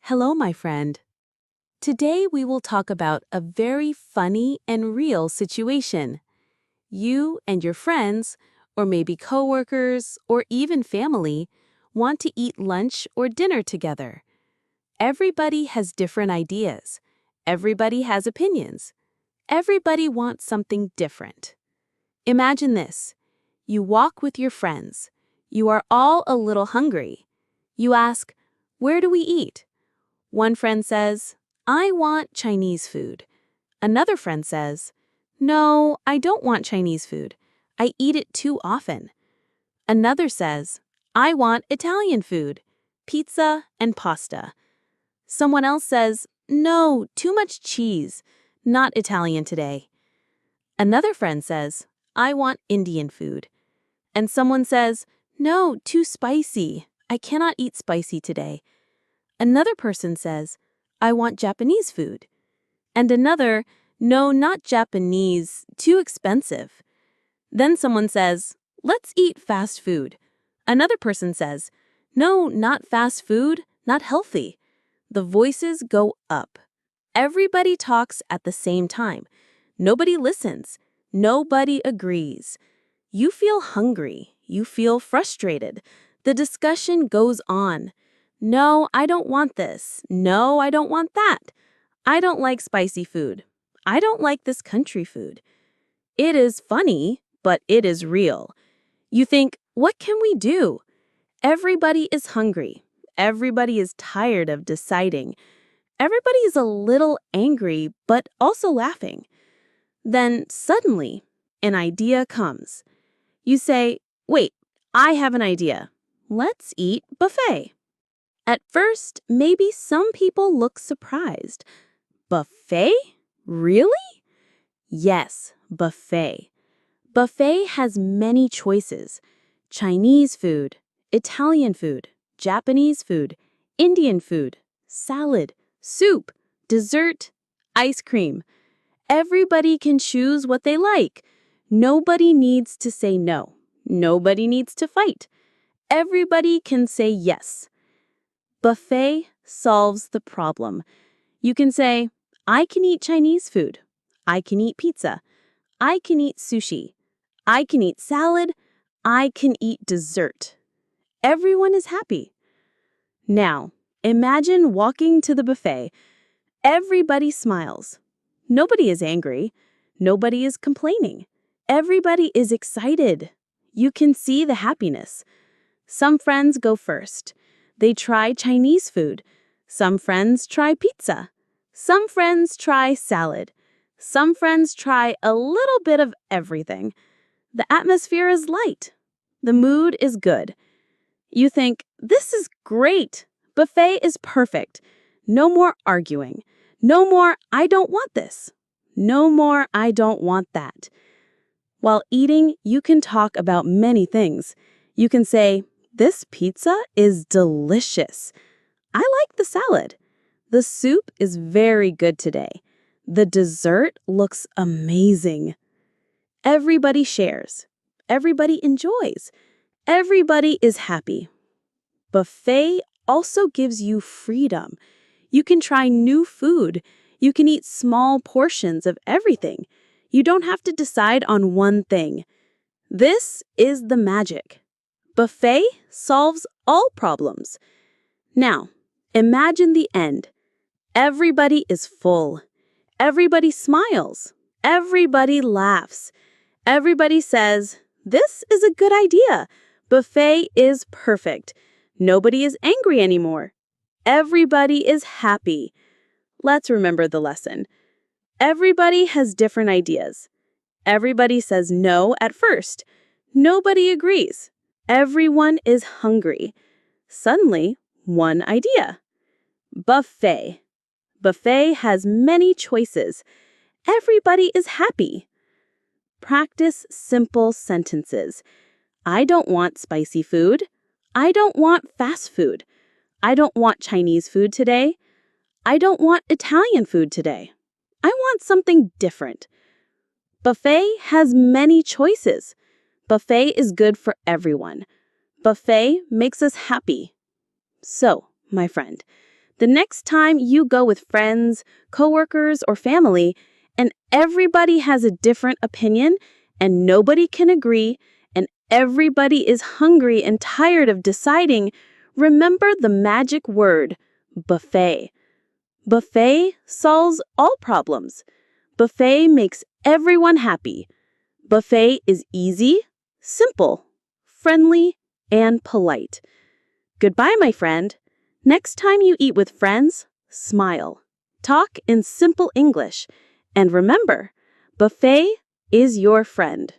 Hello, my friend. Today we will talk about a very funny and real situation. You and your friends, or maybe coworkers, or even family, want to eat lunch or dinner together. Everybody has different ideas. Everybody has opinions. Everybody wants something different. Imagine this. You walk with your friends. You are all a little hungry. You ask, "Where do we eat?" One friend says, "I want Chinese food." Another friend says, "No, I don't want Chinese food. I eat it too often." Another says, "I want Italian food, pizza and pasta." Someone else says, "No, too much cheese, not Italian today." Another friend says, "I want Indian food." And someone says, "No, too spicy. I cannot eat spicy today." Another person says, "I want Japanese food." And another, "No, not Japanese, too expensive." Then someone says, "Let's eat fast food." Another person says, "No, not fast food, not healthy." The voices go up. Everybody talks at the same time. Nobody listens. Nobody agrees. You feel hungry. You feel frustrated. The discussion goes on. "No, I don't want this. No, I don't want that. I don't like spicy food. I don't like this country food." It is funny, but it is real. You think, what can we do? Everybody is hungry. Everybody is tired of deciding. Everybody is a little angry, but also laughing. Then suddenly, an idea comes. You say, "Wait, I have an idea. Let's eat buffet." At first, maybe some people look surprised. Buffet? Really? Yes, buffet. Buffet has many choices. Chinese food, Italian food, Japanese food, Indian food, salad, soup, dessert, ice cream. Everybody can choose what they like. Nobody needs to say no. Nobody needs to fight. Everybody can say yes. Buffet solves the problem. You can say, "I can eat Chinese food. I can eat pizza. I can eat sushi. I can eat salad. I can eat dessert." Everyone is happy. Now, imagine walking to the buffet. Everybody smiles. Nobody is angry. Nobody is complaining. Everybody is excited. You can see the happiness. Some friends go first. They try Chinese food. Some friends try pizza. Some friends try salad. Some friends try a little bit of everything. The atmosphere is light. The mood is good. You think, "This is great. Buffet is perfect. No more arguing. No more, 'I don't want this.' No more, 'I don't want that.'" While eating, you can talk about many things. You can say, "This pizza is delicious. I like the salad. The soup is very good today. The dessert looks amazing." Everybody shares. Everybody enjoys. Everybody is happy. Buffet also gives you freedom. You can try new food. You can eat small portions of everything. You don't have to decide on one thing. This is the magic. Buffet solves all problems. Now, imagine the end. Everybody is full. Everybody smiles. Everybody laughs. Everybody says, "This is a good idea. Buffet is perfect." Nobody is angry anymore. Everybody is happy. Let's remember the lesson. Everybody has different ideas. Everybody says no at first. Nobody agrees. Everyone is hungry. Suddenly, one idea. Buffet. Buffet has many choices. Everybody is happy. Practice simple sentences. I don't want spicy food. I don't want fast food. I don't want Chinese food today. I don't want Italian food today. I want something different. Buffet has many choices. Buffet is good for everyone. Buffet makes us happy. So, my friend, The next time you go with friends, coworkers, or family, and everybody has a different opinion, and nobody can agree, and everybody is hungry and tired of deciding, remember the magic word, buffet. Buffet solves all problems. Buffet makes everyone happy. Buffet is easy, simple, friendly, and polite. Goodbye, my friend. Next time you eat with friends, smile. Talk in simple English. And remember, buffet is your friend.